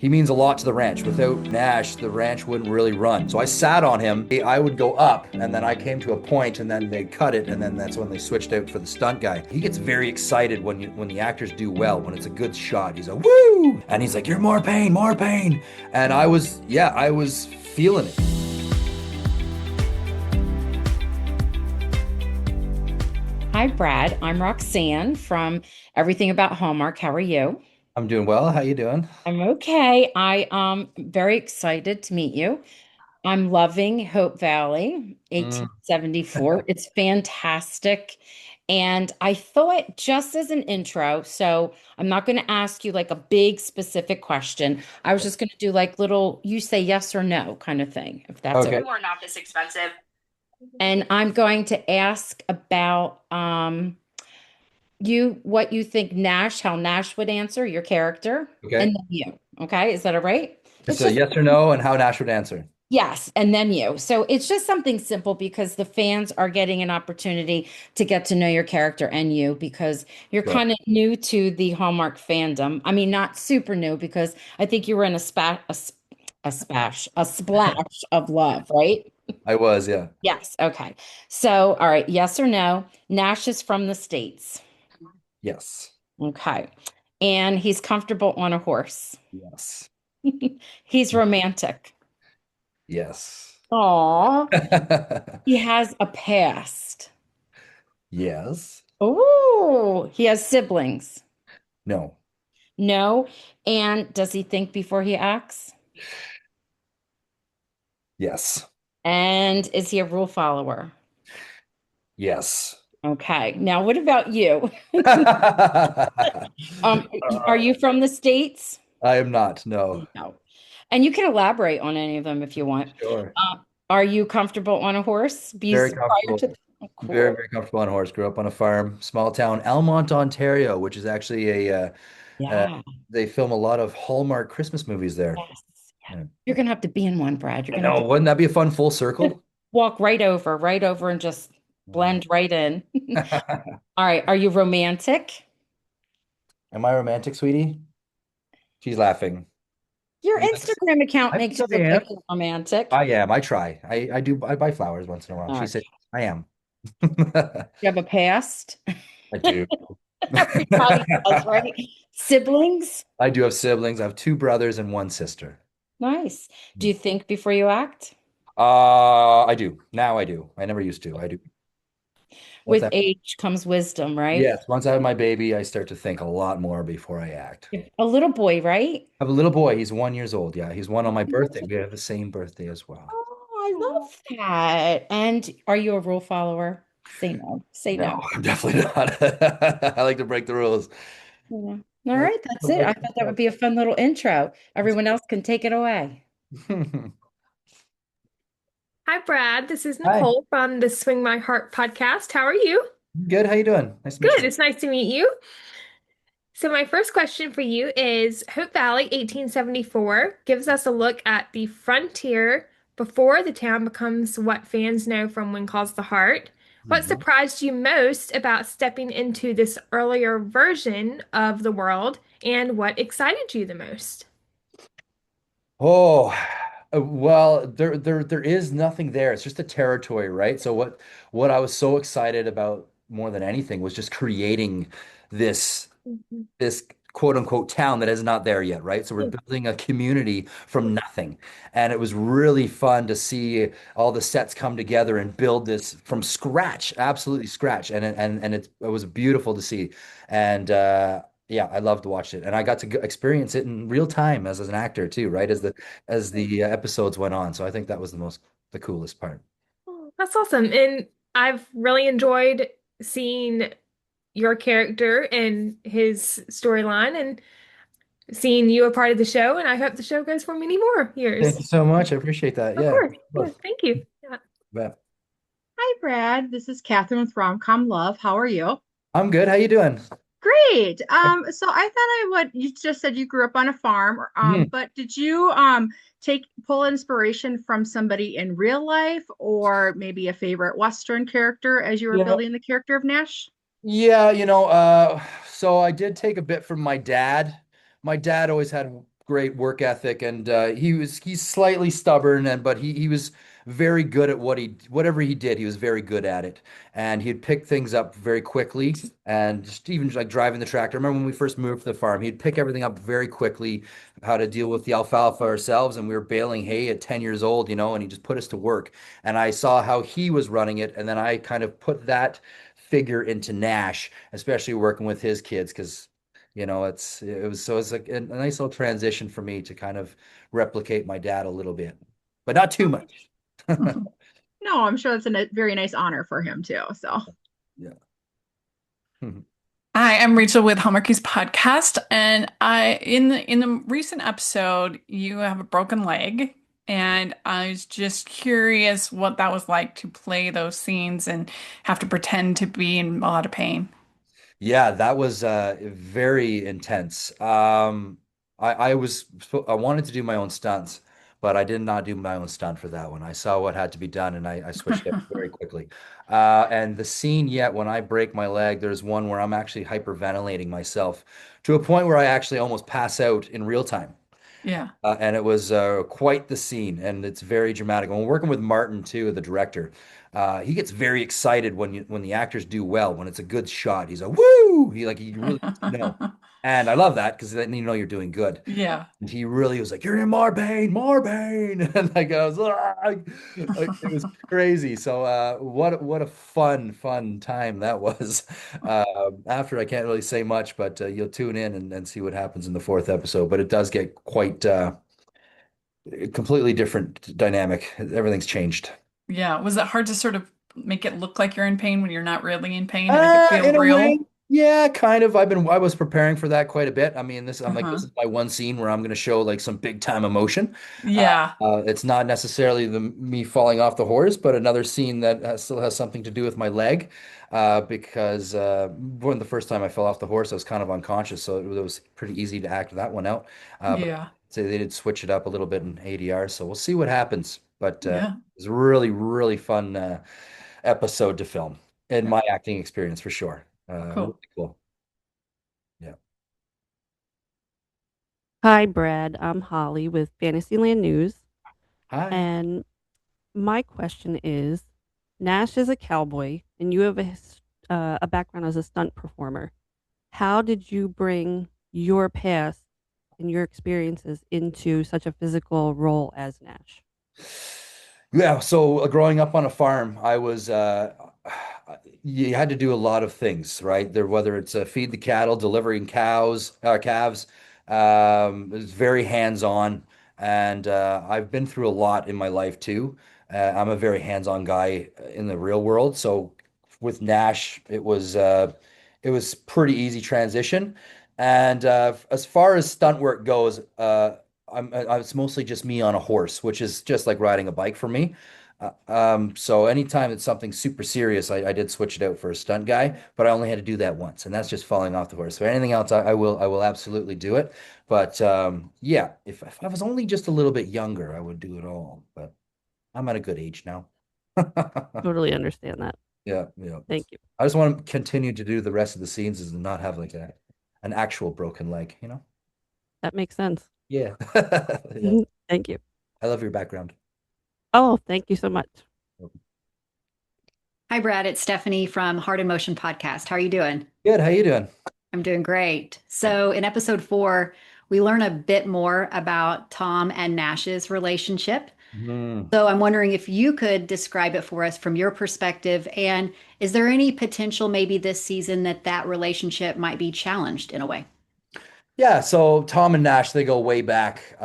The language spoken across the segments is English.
He means a lot to the ranch. Without Nash, the ranch wouldn't really run. So I sat on him. I would go up, and then I came to a point, and then they cut it, and then that's when they switched out for the stunt guy. He gets very excited when the actors do well, when it's a good shot. He's like, woo! And he's like, you're more pain, more pain. And I was feeling it. Hi, Brad. I'm Roxanne from Everything About Hallmark. How are you? I'm doing well. How you doing? I'm okay. I am very excited to meet you. I'm loving Hope Valley, Mm. 1874. It's fantastic. And I thought just as an intro, so I'm not going to ask you like a big specific question. I was just going to do like little, you say yes or no kind of thing, if that's okay. Okay. Or not this expensive. And I'm going to ask about what you think Nash, how Nash would answer your character, Okay. and then you. Okay, is that all right? It's It's a just yes or no, and how Nash would answer. yes, and then you. So it's just something simple because the fans are getting an opportunity to get to know your character and you because you're Sure. kind of new to the Hallmark fandom. I mean, not super new because I think you were in a splash of love, right? I was, yeah. Yes. Okay. So, all right, yes or no? Nash is from the States. Yes. Okay. And he's comfortable on a horse. Yes. He's romantic. Yes. Aw. He has a past. Yes. Oh, he has siblings. No. No. And does he think before he acts? Yes. And is he a rule follower? Yes. Okay. Now, what about you? I Um, are you from the States? am not. No. No. And you can elaborate on any of them if you want. Sure. Uh, are you comfortable on a horse? Very Prior comfortable. to oh, Very, cool. very comfortable on a horse. Grew up on a farm, small town, Elmont, Ontario, which is actually uh, Yeah. they film a lot of Hallmark Christmas movies there. Yes. Yeah. Yeah. You're gonna have to be in one, Brad. You're I gonna have know. to Wouldn't that be a fun full just circle? walk right over and just blend right in. All right. Are you romantic? Am I romantic, sweetie? She's laughing. Your Yes. Instagram account I makes think you I look am. like you're romantic. I am. I try. I do. I buy flowers once in a while. All She right. said I am. You have a past? I do. Everybody does, right? Siblings? I do have siblings. I have two brothers and one sister. Nice. Do you think before you act? I do. Now I do. I never used to. I do. What's With that? age comes wisdom, right? Yes. Once I have my baby, I start to think a lot more before I act. A little boy, right? I have a little boy. He's 1 year old. Yeah. He's one on my birthday. We have the same birthday as well. Oh, I love that. And are you a rule follower? Say no. Say No, no. I'm definitely not. I like to break the rules. Yeah. All right, that's it. I thought that would be a fun little intro. Everyone else can take it away. Hi, Brad. This is Hi. Nicole from the Swing My Heart podcast. How are you? Good. How you doing? Nice to meet Good. you. It's nice to meet you. So, my first question for you is Hope Valley 1874 gives us a look at the frontier before the town becomes what fans know from When Calls the Heart. What Mhm. surprised you most about stepping into this earlier version of the world, and what excited you the most? Oh, well, there is nothing there. It's just a territory, right? So what I was so excited about more than anything was just creating this Mhm. this quote unquote town that is not there yet, right? So we're building a community from nothing. And it was really fun to see all the sets come together and build this from scratch, absolutely scratch. And it was beautiful to see. And yeah, I loved to watch it. And I got to experience it in real time as an actor too, right? As the episodes went on. So I think that was the coolest part. Oh, that's awesome. And I've really enjoyed seeing your character and his storyline and seeing you a part of the show. And I hope the show goes for many more Thank years. you so much. I appreciate that. Of Yeah. course. Yes, thank you. Yeah. Bet. Hi, Brad. This is Catherine with Romcom Love. How are you? I'm good. How you doing? Great. So I thought you just said you grew up on a farm, Mhm. but did you take pull inspiration from somebody in real life or maybe a favorite Western character as you were Yeah. building the character of Nash? Yeah, so I did take a bit from my dad. My dad always had great work ethic, and he's slightly stubborn, and but he was very good at whatever he did, he was very good at it, and he'd pick things up very quickly, and just even like driving the tractor. I remember when we first moved to the farm, he'd pick everything up very quickly, how to deal with the alfalfa ourselves, and we were baling hay at 10 years old, and he just put us to work, and I saw how he was running it, and then I kind of put that figure into Nash, especially working with his kids, because it's like a nice little transition for me to kind of replicate my dad a little bit, but not too much. No, I'm sure that's a very nice honor for him too. So, Yeah. Hi, I'm Rachel with McCabe's podcast, and I in the recent episode, you have a broken leg, and I was just curious what that was like to play those scenes and have to pretend to be in a lot of pain. Yeah, that was very intense. I wanted to do my own stunts, but I did not do my own stunt for that one. I saw what had to be done, and I switched it very quickly. And the scene yet when I break my leg, there's one where I'm actually hyperventilating myself to a point where I actually almost pass out in real time. Yeah. And it was quite the scene, and it's very dramatic. When we're working with Martin too, the director, he gets very excited when the actors do well, when it's a good shot. He's like, "Woo!" He really and I love that because then you're doing good. Yeah. And he really was like, "You're in Marbane," and like I was, like, it was crazy. So what a fun time that was. After I can't really say much, but you'll tune in and see what happens in the fourth episode. But it does get quite completely different dynamic. Everything's changed. Yeah. Was it hard to sort of make it look like you're in pain when you're not really in pain and make it feel In a way, real? yeah, kind of. I was preparing for that quite a bit. I mean, I'm like, this Uh-huh. is my one scene where I'm going to show like some big time emotion. Yeah. It's not necessarily me falling off the horse, but another scene that still has something to do with my leg. Because when the first time I fell off the horse, I was kind of unconscious, so it was pretty easy to act that one out. But Yeah. so they did switch it up a little bit in ADR, so we'll see what happens. But Yeah. it's a really, really fun episode to film in Yeah. my acting experience for sure. Really Cool. cool. Yeah. Hi, Brad. I'm Holly with Fantasyland News. Hi. And my question is, Nash is a cowboy, and you have a background as a stunt performer. How did you bring your past and your experiences into such a physical role as Nash? Yeah, so growing up on a farm, I was you had to do a lot of things, right? There, whether it's feed the cattle, delivering calves, it was very hands-on, and I've been through a lot in my life too. I'm a very hands-on guy in the real world, so with Nash, it was pretty easy transition. And as far as stunt work goes, it's mostly just me on a horse, which is just like riding a bike for me. So anytime it's something super serious, I did switch it out for a stunt guy, but I only had to do that once, and that's just falling off the horse. So anything else, I will absolutely do it. But yeah, if I was only just a little bit younger, I would do it all. But I'm at a good age now. Totally understand that. Yeah, yeah. Thank you. I just want to continue to do the rest of the scenes and not have like an actual broken leg. That makes sense. Yeah. Yeah. Thank you. I love your background. Oh, thank you so much. Hi, Brad. It's Stephanie from Heart in Motion podcast. How are you doing? Good. How you doing? I'm doing great. So, in episode 4, we learn a bit more about Tom and Nash's relationship. Hmm. So, I'm wondering if you could describe it for us from your perspective. And is there any potential maybe this season that relationship might be challenged in a way? Yeah, so Tom and Nash, they go way back.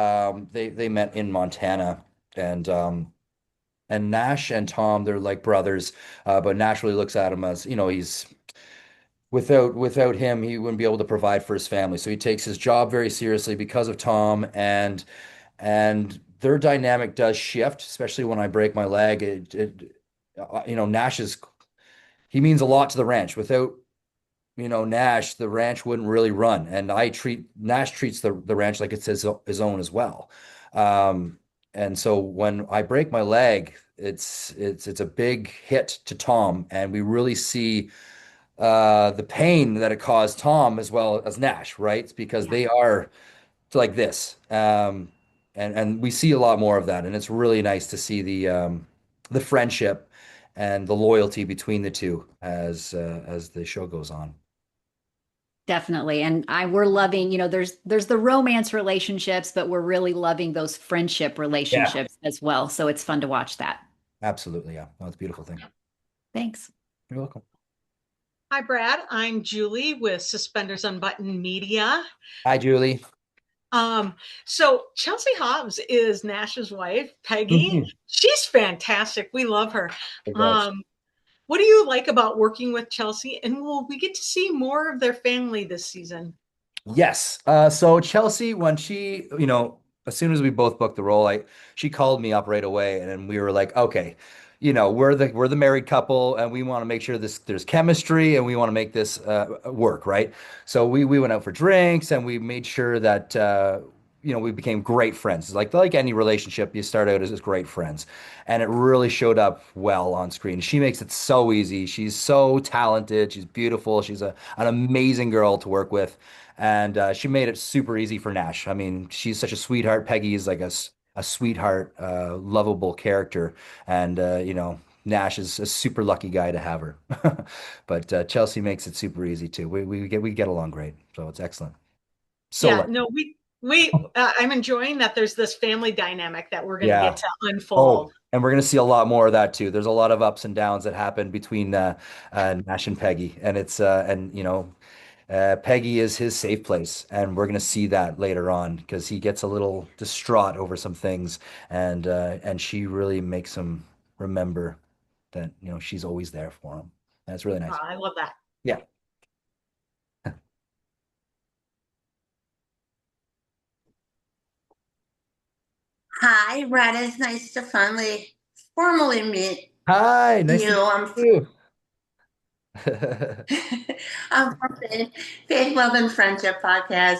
They met in Montana, and Nash and Tom, they're like brothers. But Nash really looks at him as, he's without him, he wouldn't be able to provide for his family. So he takes his job very seriously because of Tom, and their dynamic does shift, especially when I break my leg. Nash he means a lot to the ranch. Without Nash, the ranch wouldn't really run. And Nash treats the ranch like it's his own as well. Um, and so when I break my leg, it's a big hit to Tom, and we really see the pain that it caused Tom as well as Nash, right? It's because Yeah. they are to like this. And we see a lot more of that, and it's really nice to see the friendship and the loyalty between the two as the show goes on. Definitely. And we're loving, there's the romance relationships, but we're really loving those friendship Yeah, relationships as well. So it's fun to watch that. absolutely. Yeah, no, it's a beautiful thing. Thanks. You're welcome. Hi, Brad. I'm Julie with Suspenders Unbuttoned Media. Hi, Julie. Um, so Chelsea Hobbs is Nash's wife, Peggy. Mhm. She's fantastic. We love her. Congrats. What do you like about working with Chelsea? And will we get to see more of their family this season? Yes. So Chelsea, when she, as soon as we both booked the role, she called me up right away, and then we were like, okay, we're the married couple, and we want to make sure there's chemistry, and we want to make this work, right? So we went out for drinks, and we made sure that we became great friends. It's like any relationship, you start out as great friends, and it really showed up well on screen. She makes it so easy. She's so talented. She's beautiful. She's an amazing girl to work with. And she made it super easy for Nash. I mean, she's such a sweetheart. Peggy is like a sweetheart, lovable character. And, Nash is a super lucky guy to have her. But Chelsea makes it super easy too. We get along great. So it's excellent. So Yeah, lucky. no, I'm enjoying that there's this family dynamic that we're going to Yeah. get to Oh, unfold. and we're going to see a lot more of that too. There's a lot of ups and downs that happen between Nash and Peggy. And Peggy is his safe place, and we're going to see that later on because he gets a little distraught over some things, and she really makes him remember that she's always there for him. That's really nice. I love that. Yeah. Hi, Brad. It's nice to finally formally meet Hi, nice to you. meet you. I'm from Faith, Love, and Friendship podcast.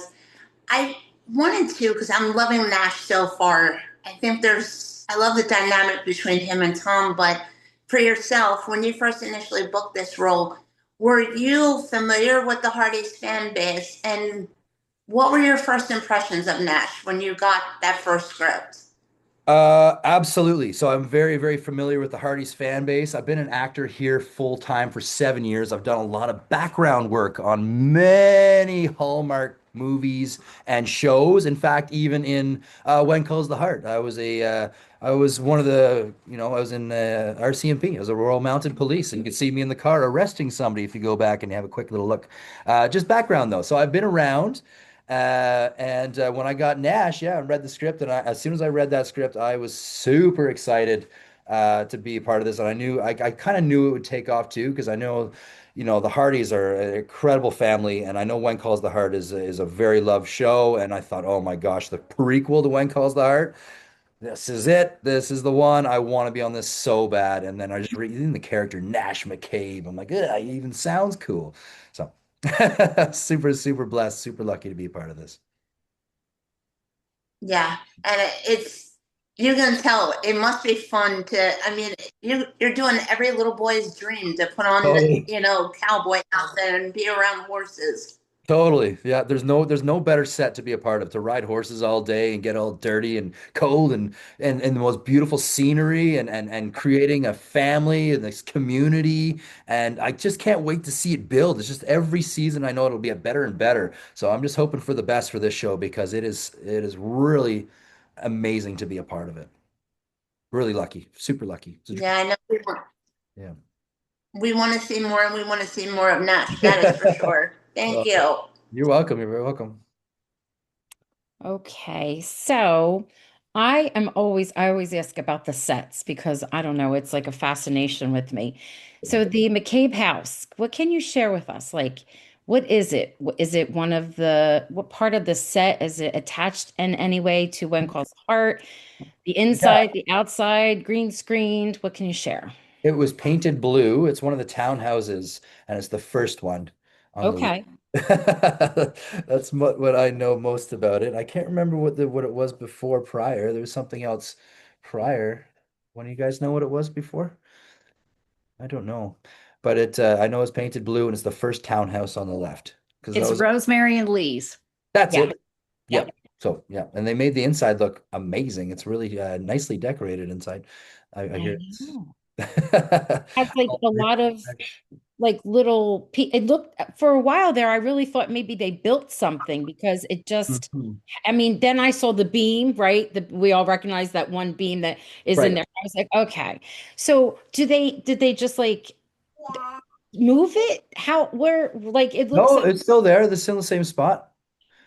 I wanted to because I'm loving Nash so far. I love the dynamic between him and Tom, but for yourself, when you first initially booked this role, were you familiar with the Hearties fan base? And what were your first impressions of Nash when you got that first script? Absolutely. So I'm very, very familiar with the Hearties fan base. I've been an actor here full time for 7 years. I've done a lot of background work on many Hallmark movies and shows. In fact, even in When Calls the Heart, I was one of I was in RCMP. I was a Royal Mounted Police, and you can see me in the car arresting somebody if you go back and have a quick little look. Just background though. So I've been around. And when I got Nash, yeah, and read the script, and as soon as I read that script, I was super excited to be a part of this. And I kind of knew it would take off too, because I know, the Hardys are an incredible family, and I know When Calls the Heart is a very loved show. And I thought, oh my gosh, the prequel to When Calls the Heart, this is it. This is the one. I want to be on this so bad. And then I just reading the character Nash McCabe. I'm like, ugh, he even sounds cool. So super, super blessed, super lucky to be a part of this. Yeah, and you can tell it must be fun to. I mean, you're doing every little boy's dream to put on Totally. cowboy outfit and be around horses. Totally. Yeah, there's no better set to be a part of, to ride horses all day and get all dirty and cold and the most beautiful scenery and creating a family and this community. And I just can't wait to see it build. It's just every season I know it'll be a better and better. So I'm just hoping for the best for this show because it is really amazing to be a part of it. Really lucky, super lucky. Yeah, I know. Yeah. We want to see more, and we want to see more of Nash. That is for sure. Thank Well, you. you're welcome. You're very welcome. Okay, so I always ask about the sets because I don't know, it's like a fascination with me. So the McCabe house, what can you share with us? Like, what is it? Is it what part of the set is it attached in any way to When Calls the Heart? The Yeah. inside, the outside, green screened? What can you share? It was painted blue. It's one of the townhouses, and it's the first one on the Okay. That's what I know most about it. I can't remember what it was before prior. There was something else prior. One of you guys know what it was before? I don't know. But I know it's painted blue and it's the first townhouse on the left. Because that It's was Rosemary and Lee's. that's Yeah. it. Yeah. Yep. So yeah, and they made the inside look amazing. It's really nicely decorated inside. I I hear it's know. Has like all a very lot of fresh. like little it looked for a while there. I really thought maybe they built something because it just Mhm. I mean, then I saw the beam, right? We all recognize that one beam that is in Right. there. I was like, okay. So did they just like move it? How where like it looks No, like it's still there. It's still in the same spot.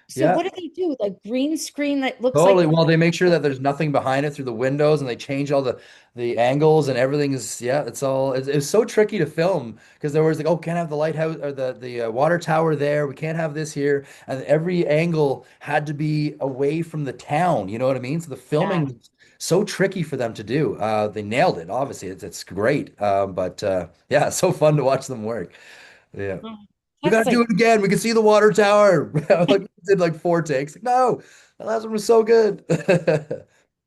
so Yeah. what did they do? Like green screen that looks like Totally. Well, they make sure that there's nothing behind it through the windows, and they change all the angles and everything is yeah. It's so tricky to film because there was like, oh, can't have the lighthouse or the water tower there. We can't have this here, and every angle had to be away from the town. You know what I mean? So the filming yeah. was so tricky for them to do. They nailed it. Obviously, it's great. But yeah, it's so fun to watch them work. Yeah. Oh, We that's gotta do like it again. We can see the water tower. Like did like four takes. Like, no, the last one was so good.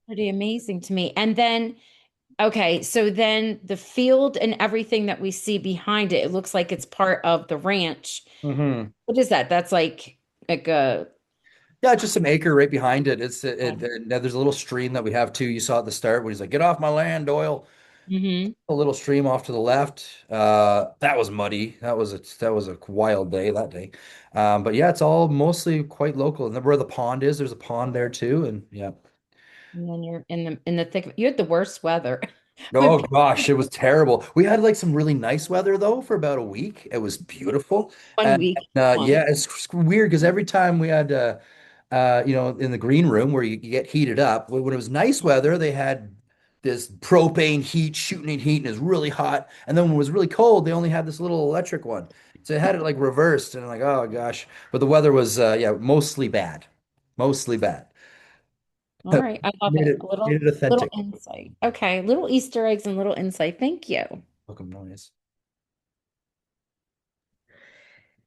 pretty amazing to me. And then okay, so then the field and everything that we see behind it, it looks like it's part of the ranch. hmm What is that? That's like a Yeah, just some acre right behind it. And there's a little stream that we have too. You saw at the start when he's like, "Get off my land, Doyle." hmm A little stream off to the left. That was muddy. That was a wild day that day. But yeah, it's all mostly quite local. And then where the pond is, there's a pond there too. And yeah. And then you're in the thick of you had the worst weather. When Oh gosh, it was terrible. We had like some really nice weather though for about a week. It was beautiful. one And week. yeah, it's weird because every time we had in the green room where you get heated up, when it was nice weather, they had this propane heat shooting heat and it was really hot. And then when it was really cold, they only had this little electric one. So it had it like reversed and I'm like, oh gosh. But the weather was yeah, mostly bad. Mostly bad. All right, I love Made it. it made it Little authentic. insight. Okay, little Easter eggs and little insight. Thank you. Welcome noise.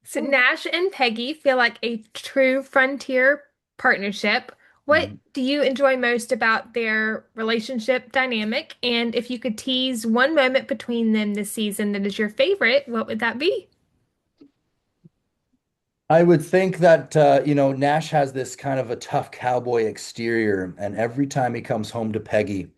So Nash and Peggy feel like a true frontier partnership. What Mhm. do you enjoy most about their relationship dynamic? And if you could tease one moment between them this season that is your favorite, what would that be? I would think that Nash has this kind of a tough cowboy exterior, and every time he comes home to Peggy,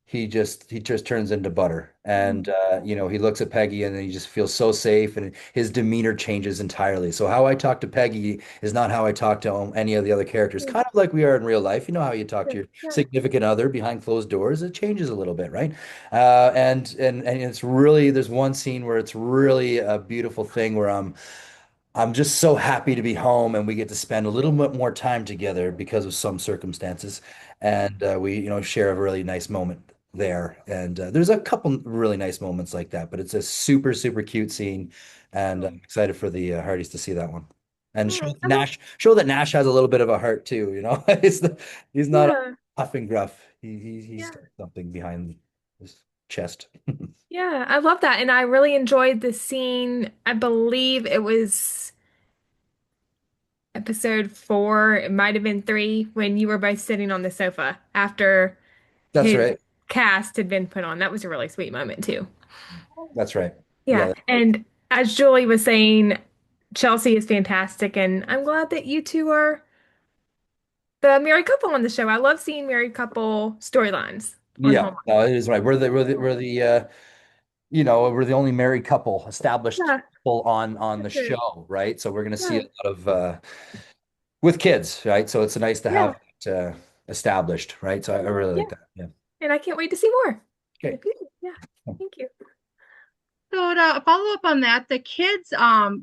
he just turns into butter. And he looks at Peggy and he just feels so safe, and his demeanor changes entirely. So how I talk to Peggy is not how I talk to any of the other characters. Kind of like we are in real life. You know how you talk to your Yeah. significant other behind closed doors. It changes a little bit, right? And it's really there's one scene where it's really a beautiful thing where I'm just so happy to be home and we get to spend a little bit more time together because of some circumstances. And we, share a really nice moment there. And there's a couple really nice moments like that, but it's a super, super cute scene. And I'm excited for the Hardys to see that one. And Oh, I love, show that Nash has a little bit of a heart too, you know. He's not yeah, huff and gruff. He's yeah, got something behind his chest. yeah. I love that. And I really enjoyed the scene. I believe it was episode 4, it might have been 3, when you were both sitting on the sofa after That's his right. cast had been put on. That was a really sweet moment too. That's right. Yeah. Yeah. And as Julie was saying, Chelsea is fantastic, and I'm glad that you two are the married couple on the show. I love seeing married couple storylines on Yeah, Hallmark. no, it is right. We're the only married couple, established Yeah, couple on the that's it. show, right? So we're going to see Yeah, a lot of with kids, right? So it's nice to yeah, have it established, right? So I really yeah. like that. Yeah. And I can't wait to see more in the Okay. future. Yeah. Thank you. So to follow up on that, the kids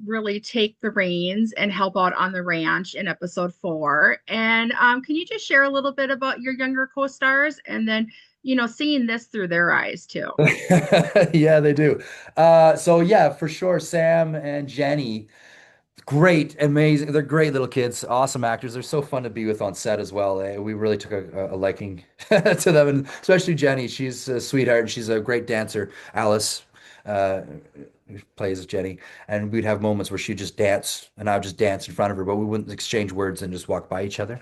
really take the reins and help out on the ranch in episode 4. And can you just share a little bit about your younger co-stars and then, seeing this through their eyes too? Yeah, they do. So yeah, for sure, Sam and Jenny. Great, amazing. They're great little kids, awesome actors. They're so fun to be with on set as well. We really took a liking to them, and especially Jenny. She's a sweetheart and she's a great dancer. Alice, uh, who plays Jenny, and we'd have moments where she'd just dance and I would just dance in front of her, but we wouldn't exchange words and just walk by each other.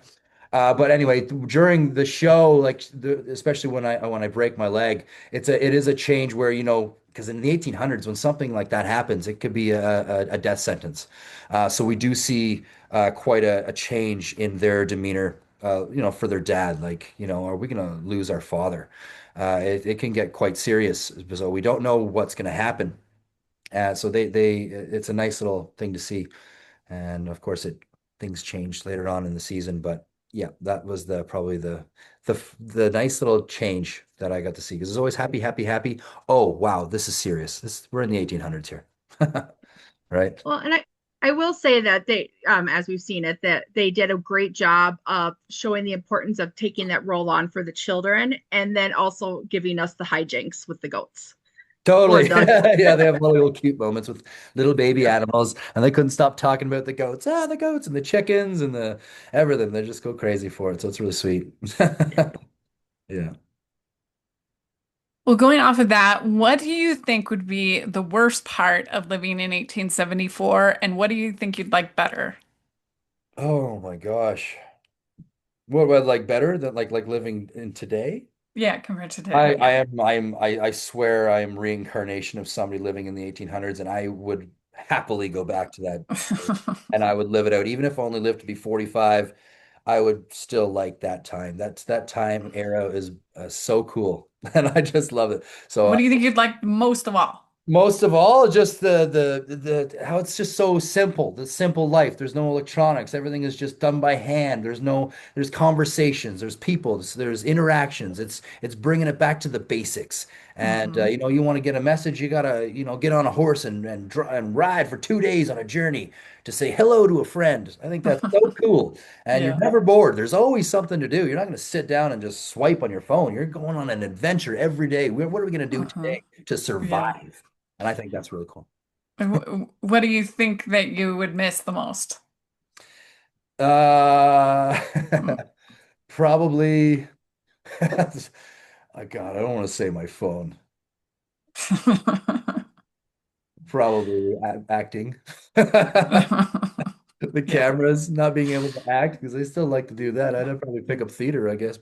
But anyway, during the show, especially when I break my leg, it is a change where, because in the 1800s, when something like that happens, it could be a death sentence. So we do see quite a change in their demeanor, for their dad. Like, are we going to lose our father? It can get quite serious. So we don't know what's going to happen. So it's a nice little thing to see. And of course, things changed later on in the season, but yeah, that was probably the nice little change that I got to see because it's always happy, happy, happy. Oh wow, this is serious. We're in the 1800s here, right? Well, and I will say that as we've seen it, that they did a great job of showing the importance of taking that role on for the children, and then also giving us the hijinks with the goats or Totally. the Yeah, they have little cute moments with little baby animals, and they couldn't stop talking about the goats. The goats and the chickens and the everything. They just go crazy for it. So it's really sweet. Yeah. Well, going off of that, what do you think would be the worst part of living in 1874, and what do you think you'd like better? Oh my gosh. What would I like better than like living in today? Yeah, compared to I, today. I Yeah. am I swear I am reincarnation of somebody living in the 1800s, and I would happily go back to that day, and I would live it out. Even if I only lived to be 45, I would still like that time. That time era is so cool, and I just love it. What So do you think you'd like most of all? most of all, just the how it's just so simple, the simple life. There's no electronics. Everything is just done by hand. There's conversations, there's people, there's interactions. It's bringing it back to the basics. And Hmm. you want to get a message, you gotta, get on a horse and ride for 2 days on a journey to say hello to a friend. I think that's so cool. And you're Yeah. never bored. There's always something to do. You're not going to sit down and just swipe on your phone. You're going on an adventure every day. What are we going to do Uh-huh. today to Yeah. survive? And I think that's really cool. And what do you think that you would miss the most? Uh, Mm. probably. Oh God, I don't want to say my phone. Probably acting. The Yeah. cameras not being able to act because they still like to do that. I'd probably pick up theater, I guess.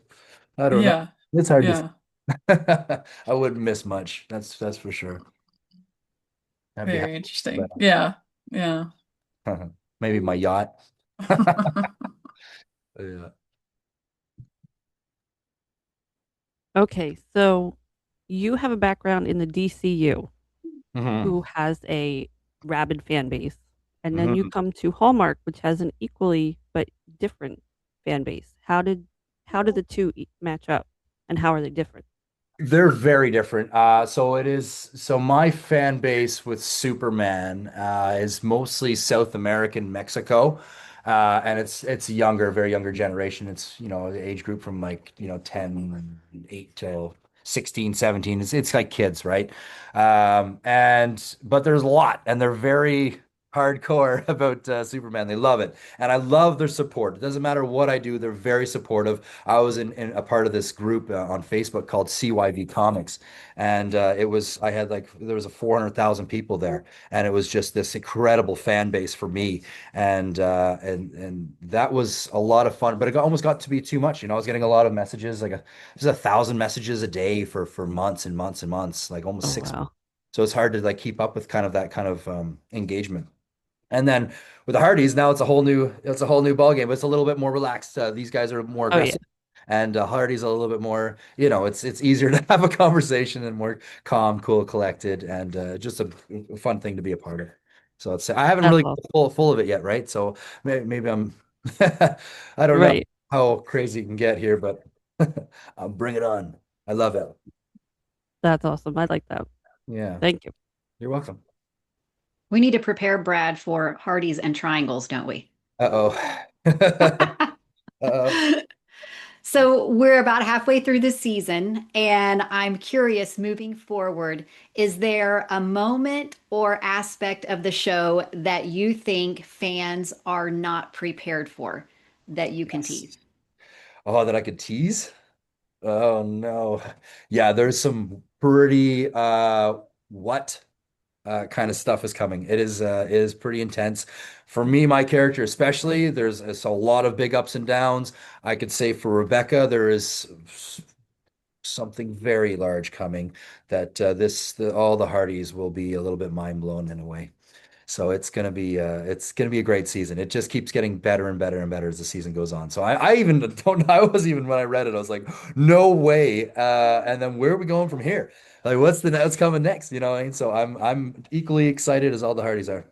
I don't know. Yeah. It's hard to say. Yeah. I wouldn't miss much. That's for sure. I'd be Very happy with interesting. Yeah. Yeah. that. Maybe my yacht. Yeah. Okay, so you have a background in the DCU, Hmm. who has a rabid fan base, and then you Hmm. come to Hallmark, which has an equally but different fan base. How did the two match up, and how are they different? They're very different. So my fan base with Superman is mostly South American Mexico. And it's younger, very younger generation. It's, the age group from like, 10, 8 till 16, 17. It's like kids, right? But there's a lot, and they're very hardcore about Superman. They love it. And I love their support. It doesn't matter what I do, they're very supportive. I was in a part of this group on Facebook called CYV Comics, and I had like there was a 400,000 people there, and it was just this incredible fan base for me, and that was a lot of fun. But almost got to be too much. I was getting a lot of messages, there's 1,000 messages a day for months and months and months, like almost Oh 6 months. wow. So it's hard to like keep up with kind of that kind of engagement. And then with the Hearties, now it's a whole new ball game. But it's a little bit more relaxed. These guys are more Oh yeah. aggressive, and Hardy's a little bit more. It's easier to have a conversation and more calm, cool, collected, and just a fun thing to be a part of. So I haven't That's really awesome. got full of it yet, right? So maybe I'm. I don't know Right. how crazy it can get here, but I'll bring it on. I love it. That's awesome. I like that. Yeah, Thank you. you're welcome. We need to prepare Brad for Hearties and triangles, don't we? Uh-oh. Uh-oh. So we're about halfway through the season, and I'm curious moving forward, is there a moment or aspect of the show that you think fans are not prepared for that you can Yes. tease? Oh, that I could tease? Oh no. Yeah, there's some pretty what? kind of stuff is coming. It is pretty intense for me, my character especially. There's it's a lot of big ups and downs. I could say for Rebecca, there is something very large coming that all the Hearties will be a little bit mind blown in a way. So it's gonna be a great season. It just keeps getting better and better and better as the season goes on. So I even don't I was even when I read it, I was like, no way. And then where are we going from here? Like what's coming next? You know what I mean? So I'm equally excited as all the Hardys are.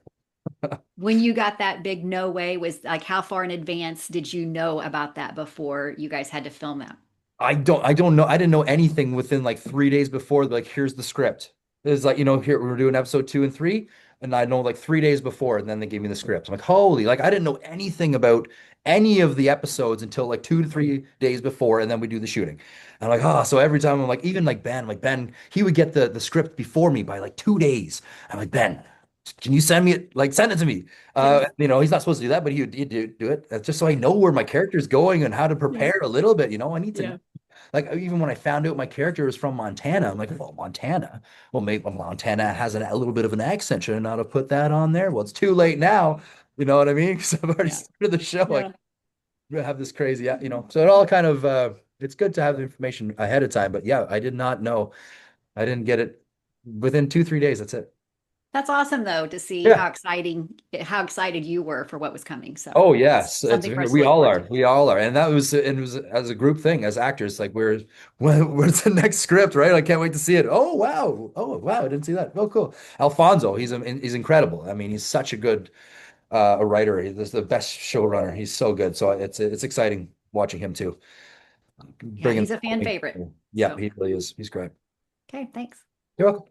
When you got that big no way, was like how far in advance did you know about that before you guys had to film that? I don't know. I didn't know anything within like 3 days before. Like, here's the script. It's like, here we're doing episode 2 and 3, and I know like 3 days before, and then they gave me the script. I'm like, holy, like I didn't know anything about any of the episodes until like 2 to 3 days before, and then we do the shooting. And I'm like, oh, so every time I'm like Ben, he would get the script before me by like 2 days. I'm like, Ben, can you send me it? Like, send it to me. Yes. He's not supposed to do that, but he'd do it just so I know where my character's going and how to Yeah. prepare a little bit. I need to Yeah. like even when I found out my character was from Montana, I'm like, well, Montana. Well, maybe Montana has a little bit of an accent. Should I not have put that on there? Well, it's too late now. You know what I mean? Because I've already Yeah. started the show. Yeah. I have this crazy, So it all kind of it's good to have the information ahead of time. But yeah, I did not know. I didn't get it within 2, 3 days. That's it. That's awesome though to see Yeah. how excited you were for what was coming. So Oh that's yes, something for us to we look all forward are. to. We all are. And it was as a group thing as actors, like where's the next script, right? I can't wait to see it. Oh wow. Oh wow, I didn't see that. Oh cool. Alfonso, he's incredible. I mean, he's such a good a writer. He's the best showrunner. He's so good. So it's exciting watching him too. Yeah, Bringing he's a fan favorite. Yeah, So, he really is. He's great. okay, thanks. You're welcome.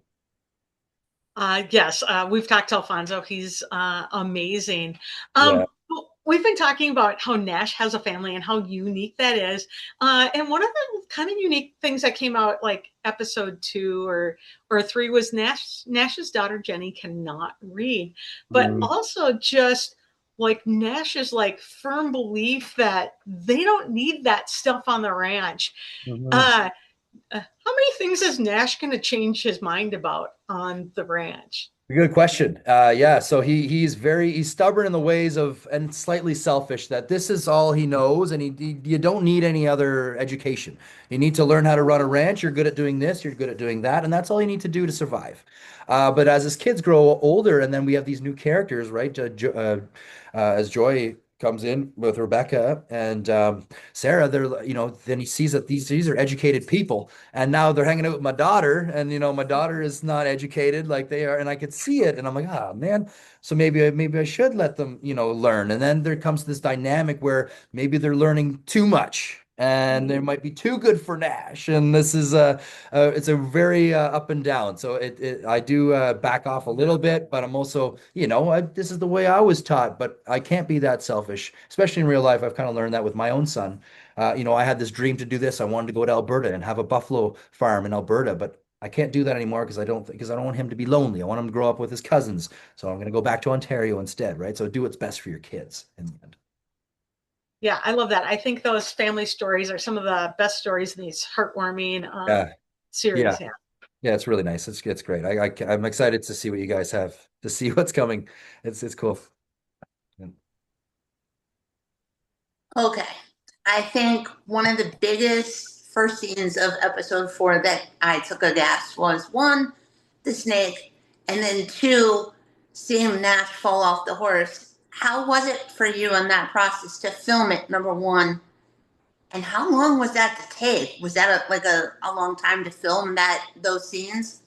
Yes, we've talked to Alfonso. He's amazing. Yeah. We've been talking about how Nash has a family and how unique that is. And one of the kind of unique things that came out like episode 2 or 3 was Nash's daughter Jenny cannot read, but Mhm. also just like Nash's like firm belief that they don't need that stuff on the ranch. Mhm. Uh, how many things is Nash going to change his mind about on the ranch? Good question. Yeah, so he's stubborn in the ways of and slightly selfish that this is all he knows, and you don't need any other education. You need to learn how to run a ranch. You're good at doing this. You're good at doing that, and that's all you need to do to survive. But as his kids grow older, and then we have these new characters, right? As Joy comes in with Rebecca and Sarah, then he sees that these are educated people, and now they're hanging out with my daughter, and my daughter is not educated like they are, and I could see it, and I'm like, ah, man. So maybe I should let them, learn. And then there comes this dynamic where maybe they're learning too much. And they might be too good for Nash, and this is it's a very up and down. So I do back off a little bit, but I'm also, this is the way I was taught. But I can't be that selfish, especially in real life. I've kind of learned that with my own son. I had this dream to do this. I wanted to go to Alberta and have a buffalo farm in Alberta, but I can't do that anymore because I don't want him to be lonely. I want him to grow up with his cousins. So I'm going to go back to Ontario instead, right? So do what's best for your kids in the end. Yeah, I love that. I think those family stories are some of the best stories in these heartwarming Yeah, series. yeah, Yeah. yeah. It's really nice. It's great. I'm excited to see what you guys have to see what's coming. It's cool. Okay. I think one of the biggest first scenes of episode 4 that I took a guess was one, the snake, and then two, seeing Nash fall off the horse. How was it for you in that process to film it, number one? And how long was that to take? Was that a long time to film those scenes?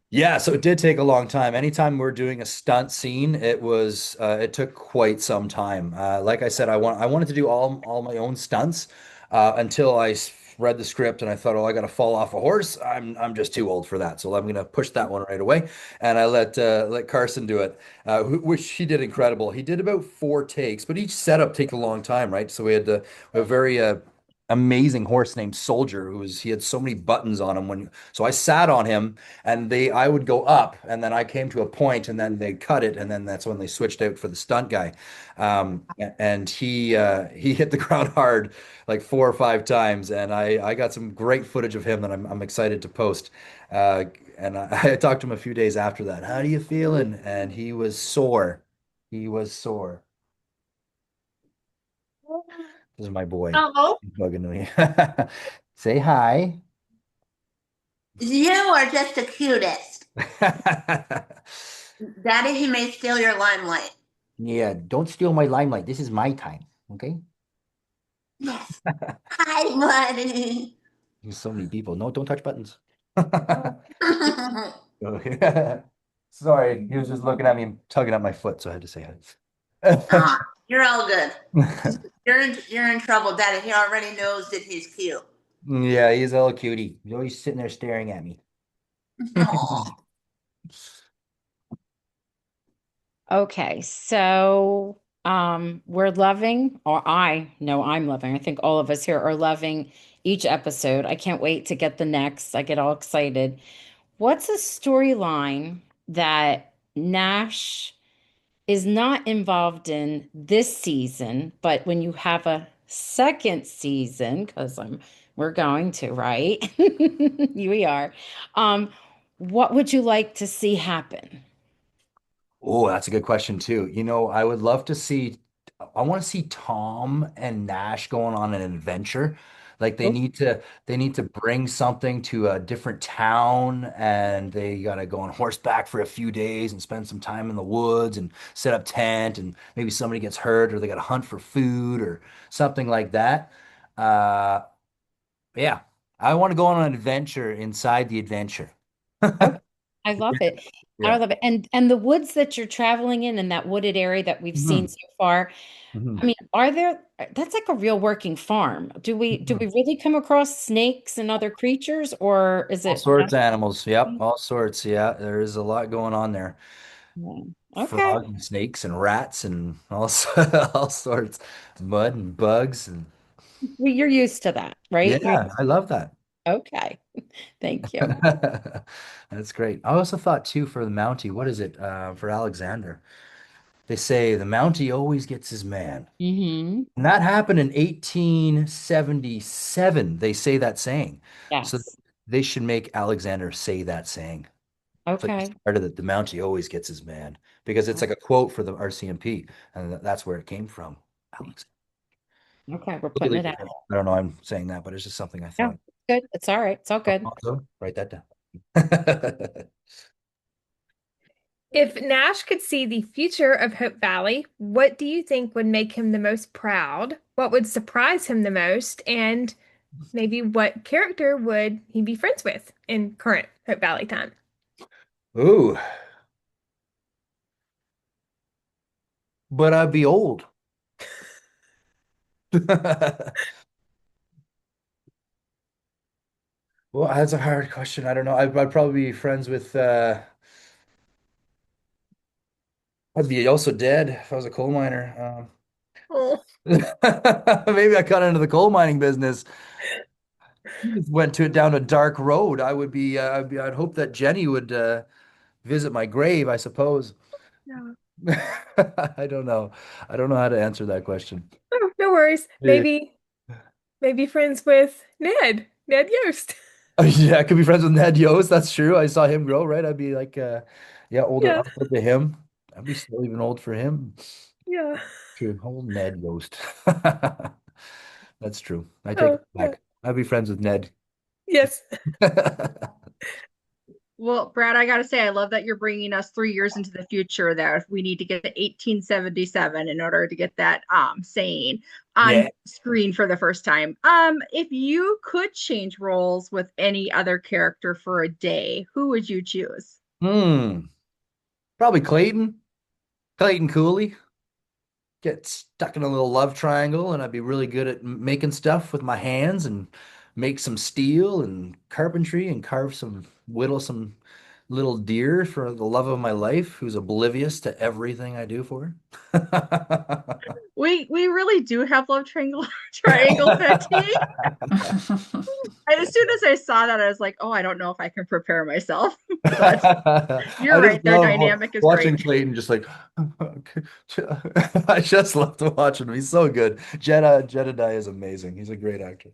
Yeah, so it did take a long time. Anytime we're doing a stunt scene, it took quite some time. Like I said, I wanted to do all my own stunts until read the script and I thought, oh, I got to fall off a horse. I'm just too old for that, so I'm gonna push that one right away. And I let Carson do it, which he did incredible. He did about 4 takes, but each setup take a long time, right? So we had a very amazing horse named Soldier he had so many buttons on him so I sat on him and I would go up and then I came to a point and then they cut it and then that's when they switched out for the stunt guy. And he hit the ground hard like 4 or 5 times and I got some great footage of him that I'm excited to post. And I talked to him a few days after that. How do you feeling? And he was sore. He was sore. This is my boy. Oh, He's bugging me. Say hi. You are just the cutest. Daddy, he may steal your limelight. Yeah, don't steal my limelight. This is my time, okay? Yes. Hi, buddy. There's so many people. No, don't touch buttons. Aw, Sorry, he was just looking at me and tugging at my foot, so I had to say hi. you're all good. You're in trouble, Daddy. He already knows that he's cute. Yeah, he's a little cutie. He's always sitting there staring at me. Aw. Okay, so we're loving, or I know I'm loving. I think all of us here are loving each episode. I can't wait to get the next. I get all excited. What's a storyline that Nash is not involved in this season, but when you have a second season, because we're going to, right? We are. What would you like to see happen? Oh, that's a good question too. I would love to see, I want to see Tom and Nash going on an adventure. Like they need to bring something to a different town and they got to go on horseback for a few days and spend some time in the woods and set up tent and maybe somebody gets hurt or they got to hunt for food or something like that. Uh, yeah, I want to go on an adventure inside the adventure. Okay. I love it. I Yeah. love it. And the woods that you're traveling in and that wooded area that we've seen Mhm. so far, I Mhm. mean, are there, that's like a real working farm. Do we really come across snakes and other creatures, or is All it sorts not? of animals. Yep, all sorts. Yeah, there is a lot going on there. Yeah. Okay. Frogs and snakes and rats and all, all sorts. Mud and bugs and Well, you're used to that, right? yeah, I love that. Okay. Thank you. That's great. I also thought too for the Mountie, what is it for Alexander? They say the Mountie always gets his man. Hmm. And that happened in 1877. They say that saying. So Yes. they should make Alexander say that saying. So he Okay. started that the Mountie always gets his man because it's like a quote for the RCMP, and that's where it came from. Alex. Okay. We're putting Completely it out. different. I don't know. I'm saying that, but it's just something I Yeah. thought. Good. It's all right. It's all good. Also, write that down. If Nash could see the future of Hope Valley, what do you think would make him the most proud? What would surprise him the most? And maybe what character would he be friends with in current Hope Valley time? Ooh, but I'd be old. Well, that's a hard question. I don't know. I'd probably be friends with I'd be also dead if I was a coal miner. Oh, Maybe I got into the coal mining business. Just went down a dark road. I'd hope that Jenny would visit my grave, I suppose. yeah. I don't know. I don't know how to answer that question. Oh, no worries. Yeah. Maybe friends with Ned Yost. Yeah, I could be friends with Ned Yost. That's true. I saw him grow, right? I'd be like, yeah, older Yeah, uncle to him. I'd be still even old for him. yeah. True. Old Ned Yost. That's true. I take Oh, it yeah. back. I'd be friends with Ned. Yes. Well, Brad, I gotta say, I love that you're bringing us 3 years into the future. There, we need to get to 1877 in order to get that saying on Yeah. screen for the first time. If you could change roles with any other character for a day, who would you choose? Hmm. Probably Clayton. Clayton Cooley. Get stuck in a little love triangle, and I'd be really good at making stuff with my hands and make some steel and carpentry and whittle some little deer for the love of my life, who's oblivious to everything I do for her. We really do have love triangles that day. As soon as I saw that, I was like, oh, I don't know if I can prepare myself. But you're I right, just their love dynamic is watching great. Clayton just like I just love to watch him. He's so good. Jedediah is amazing. He's a great actor.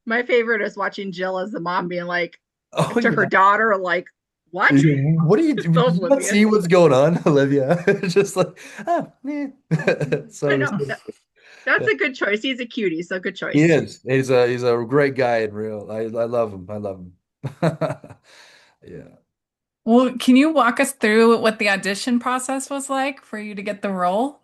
My favorite is watching Jill as the mom being like Oh to her yeah. daughter, like, What? What do you do? So Did you not oblivious. see what's going on, Olivia? Just like, oh, yeah. I So know that's a good choice. He's a cutie, so good he choice. is. He's a great guy in real. I love him. I love him. Yeah. Well, can you walk us through what the audition process was like for you to get the role?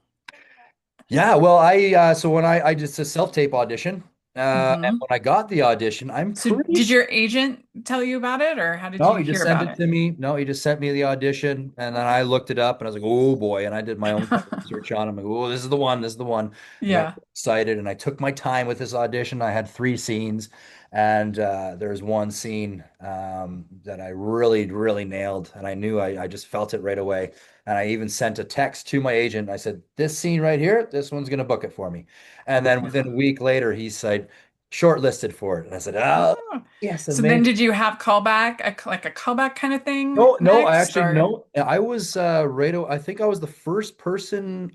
Yeah, well, I so when I just a self-tape audition, and Hmm. when I got the audition, I'm So pretty did sure. your agent tell you about it, or how did No, you he just hear sent about it it? to me. No, he just sent me the audition, and then I looked it up, and I was like, "Oh boy!" And I did my own kind of research on him. Like, "Oh, this is the one. This is the one." I got Yeah. excited, and I took my time with this audition. I had three scenes, and there's one scene that I really, really nailed, and I knew I just felt it right away. And I even sent a text to my agent. I said, "This scene right here, this one's gonna book it for me." And then within a week later, he said, "Shortlisted for it," and I said, "Oh, Oh. yes, So then amazing." did you have callback, like a callback kind of thing No, no, I next, actually or no. I was I think I was the first person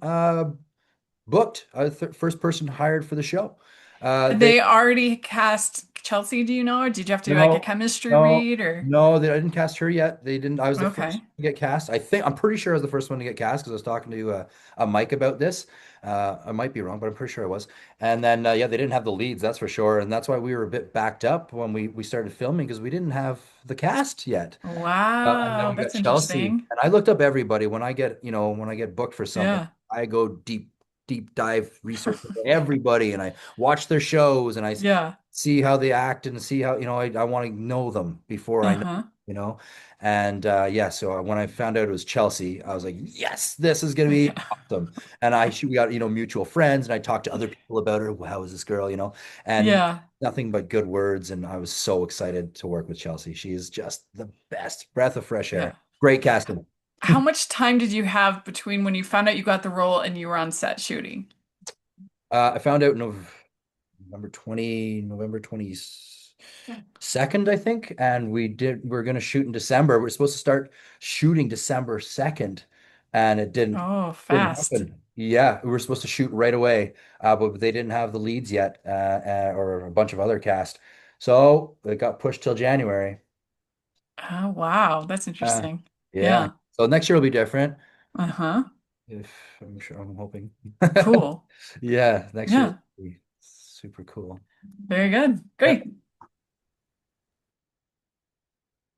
booked. I was the first person hired for the show. They they already cast Chelsea, do you know, or did you have to do like a no, chemistry no, read or no, they I didn't cast her yet. They didn't. I was the first okay. to get cast. I'm pretty sure I was the first one to get cast because I was talking to a Mike about this. I might be wrong, but I'm pretty sure I was. And then yeah, they didn't have the leads, that's for sure. And that's why we were a bit backed up when we started filming because we didn't have the cast yet. And then Wow, we got that's Chelsea. interesting. And I looked up everybody when I get, when I get booked for something, Yeah. I go deep dive research into everybody and I watch their shows and Yeah. see how they act and see how, I want to know them before I know, Uh-huh. you know. And yeah, so when I found out it was Chelsea, I was like, yes, this is going to be Yeah. awesome. And we got, mutual friends and I talked to other people about her. How is this girl, and Yeah. nothing but good words. And I was so excited to work with Chelsea. She is just the best breath of fresh Yeah. air. Great casting. How much time did you have between when you found out you got the role and you were on set shooting? I found out November 22nd, I think, and we're going to shoot in December. We're supposed to start shooting December 2nd, and it Oh, didn't fast. happen. Yeah, we were supposed to shoot right away, but they didn't have the leads yet, or a bunch of other cast. So it got pushed till January. Oh, wow. That's Uh, interesting. yeah. Yeah. So next year will be different. Uh-huh. If I'm sure, I'm hoping. Cool. Yeah, next year will Yeah. be super cool. Very good. Yep, Great.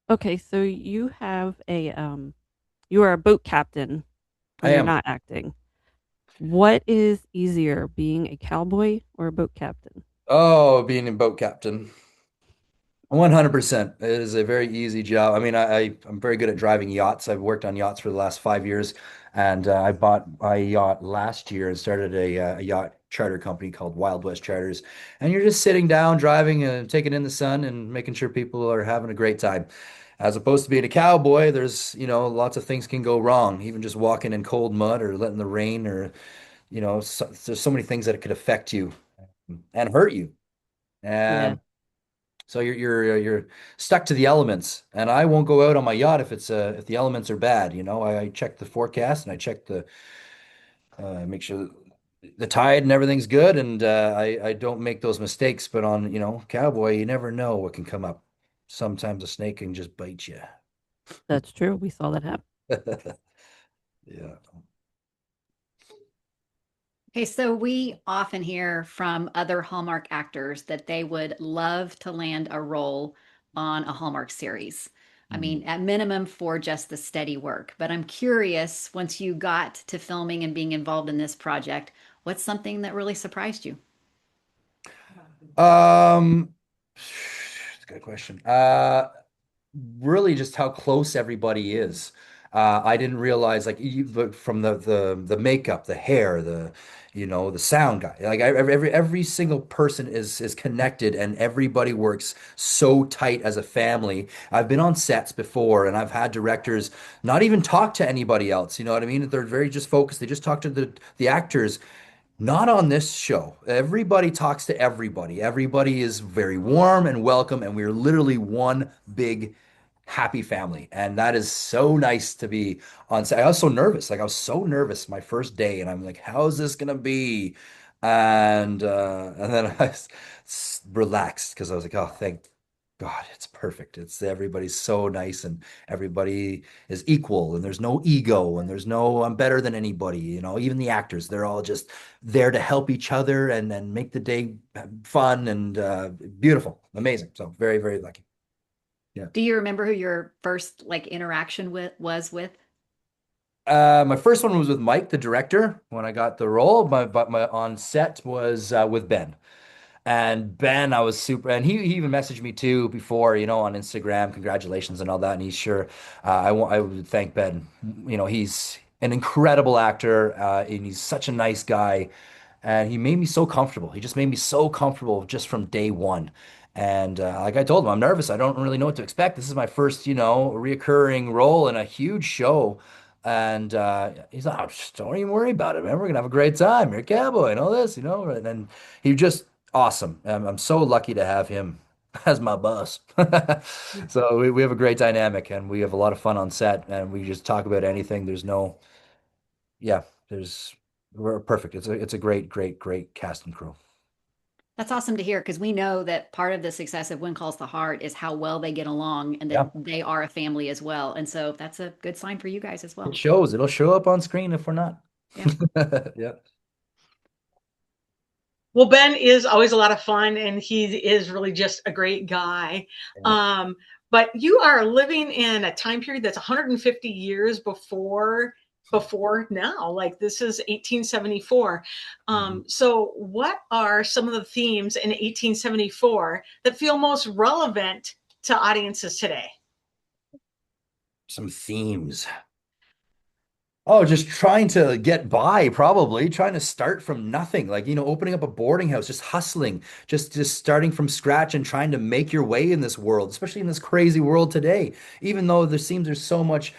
Okay, so you are a boat captain I when you're am. not acting. What is easier, being a cowboy or a boat captain? Oh, being a boat captain. 100%. It is a very easy job. I mean, I'm very good at driving yachts. I've worked on yachts for the last 5 years, and I bought a yacht last year and started a yacht charter company called Wild West Charters. And you're just sitting down, driving and taking in the sun and making sure people are having a great time. As opposed to being a cowboy, there's, lots of things can go wrong. Even just walking in cold mud or letting the rain or, there's so many things that it could affect you and hurt you. Yeah, And so you're stuck to the elements, and I won't go out on my yacht if the elements are bad. I check the forecast and I check the make sure the tide and everything's good, and I don't make those mistakes. But on cowboy, you never know what can come up. Sometimes a snake can just bite you. that's true. We saw that happen. Yeah. Okay, so we often hear from other Hallmark actors that they would love to land a role on a Hallmark series. I Mm. mean, at minimum for just the steady work. But I'm curious, once you got to filming and being involved in this project, what's something that really surprised you? It's a good question. Really just how close everybody is. I didn't realize like from the makeup, the hair, the sound guy. Like every single person is connected and everybody works so tight as a family. I've been on sets before and I've had directors not even talk to anybody else. You know what I mean? They're very just focused. They just talk to the actors. Not on this show. Everybody talks to everybody. Everybody is very warm and welcome, and we're literally one big happy family. And that is so nice to be on set. I was so nervous. Like I was so nervous my first day, and I'm like, how is this gonna be? And then I was relaxed because I was like, oh, God, it's perfect. It's everybody's so nice and everybody is equal and there's no ego and there's no I'm better than anybody, even the actors, they're all just there to help each other and make the day fun and beautiful, amazing. So very, very lucky. Yeah. Do you remember who your first like interaction with? My first one was with Mike, the director, when I got the role, but my on set was with Ben. And Ben, I was super, and he even messaged me too before, on Instagram, congratulations and all that. And he's sure, I would thank Ben. He's an incredible actor, and he's such a nice guy. And he made me so comfortable. He just made me so comfortable just from day one. And like I told him, I'm nervous. I don't really know what to expect. This is my first, reoccurring role in a huge show. And he's like, oh, just don't even worry about it, man. We're gonna have a great time. You're a cowboy and all this, And then he just awesome. I'm so lucky to have him as my boss. So we have a great dynamic and we have a lot of fun on set and we just talk about anything. Yeah, we're perfect. It's a great, great, great cast and crew. That's awesome to hear because we know that part of the success of When Calls the Heart is how well they get along and that Yeah, they are a family as well. And so that's a good sign for you guys as it well. shows. It'll show up on screen if we're not. Yeah. Yeah. Well, Ben is always a lot of fun, and he is really just a great guy. Yeah. But you are living in a time period that's 150 years before now. Like this is 1874. So, what are some of the themes in 1874 that feel most relevant to audiences today? Some themes. Oh, just trying to get by, probably trying to start from nothing, like, opening up a boarding house, just hustling, just starting from scratch and trying to make your way in this world, especially in this crazy world today. Even though there seems there's so much,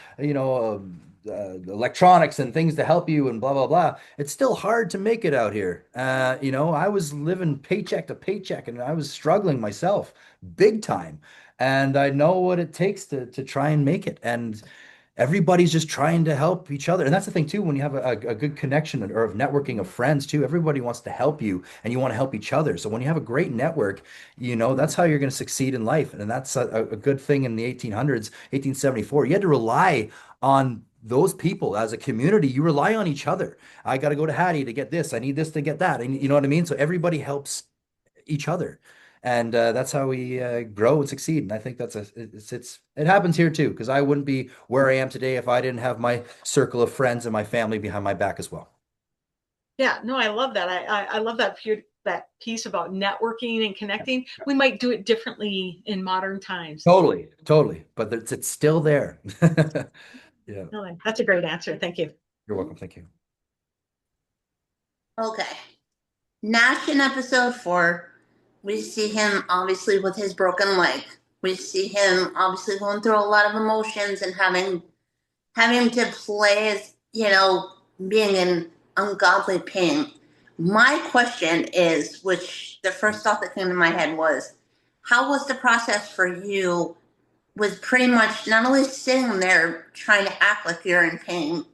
electronics and things to help you and blah blah blah, it's still hard to make it out here. I was living paycheck to paycheck and I was struggling myself big time, and I know what it takes to try and make it. And everybody's just trying to help each other. And that's the thing too, when you have a good connection or of networking of friends too, everybody wants to help you and you want to help each other. So when you have a great network, that's how you're going to succeed in life. And that's a good thing in the 1800s, 1874. You had to rely on those people as a community. You rely on each other. I got to go to Hattie to get this. I need this to get that. And you know what I mean? So everybody helps each other. And that's how we grow and succeed. And I think it happens here too, because I wouldn't be where I am today if I didn't have my circle of friends and my family behind my back as well. Yeah, no, I love that. I love that piece about networking and connecting. We might do it differently in modern times. Totally, totally. But it's still there. Yeah. No, that's a great answer. Thank you. You're welcome. Thank you. Okay. Nash in episode 4, we see him obviously with his broken leg. We see him obviously going through a lot of emotions and having to play as, being in ungodly pain. My question is, which the first thought that came to my head was, how was the process for you with pretty much not only sitting there trying to act like you're in pain,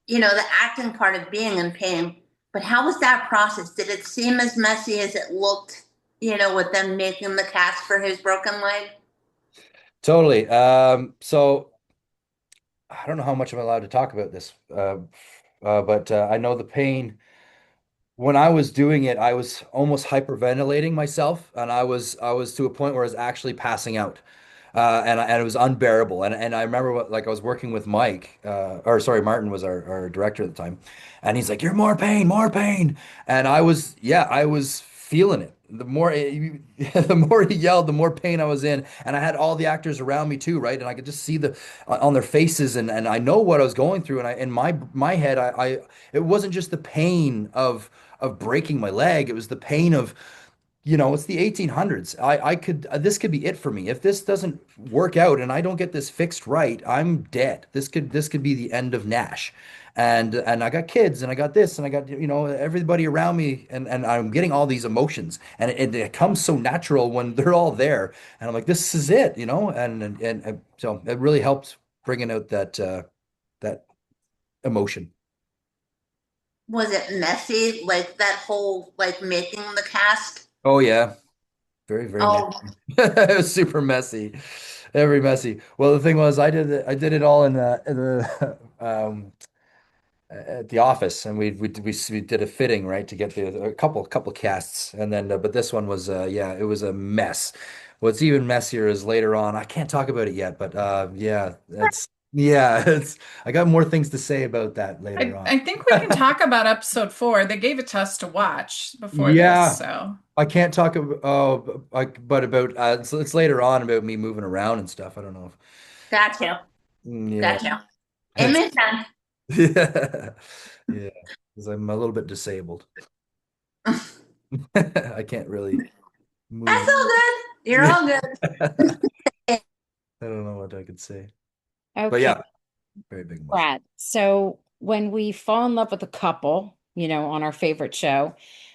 the acting part of being in pain, but how was that process? Did it seem as messy as it looked, with them making the cast for his broken leg? Totally. So I don't know how much I'm allowed to talk about this, but I know the pain. When I was doing it, I was almost hyperventilating myself, and I was to a point where I was actually passing out, and it was unbearable. And I remember like I was working with Mike, or sorry, Martin was our director at the time, and he's like, "You're more pain," and I was feeling it. The more he yelled, the more pain I was in, and I had all the actors around me too, right? And I could just see on their faces, and I know what I was going through, and in my head, it wasn't just the pain of breaking my leg. It was the pain of, it's the 1800s. This could be it for me. If this doesn't work out and I don't get this fixed right, I'm dead. This could be the end of Nash. And I got kids and I got this and I got, everybody around me and I'm getting all these emotions and it comes so natural when they're all there. And I'm like, this is it, and so it really helped bringing out that emotion. Was it messy, like that whole like making the cast? Oh yeah. Very, very messy. Oh, It was super messy. Very messy. Well, the thing was, I did it all in the at the office, and we did a fitting, right, to get a couple casts, and then but this one was yeah, it was a mess. What's even messier is later on. I can't talk about it yet, but yeah, it's I got more things to say about that later on. I think we can talk about episode 4. They gave it to us to watch before this, Yeah, so I can't talk about but about it's later on about me moving around and stuff. I don't know if got you. yeah, Got you. It it's makes sense. yeah, yeah, because I'm a little bit disabled. I can't really That's move. all good. You're Yeah. all good. I don't know what I could say. But Okay, yeah, very big emotion. Brad. So when we fall in love with a couple, on our favorite show,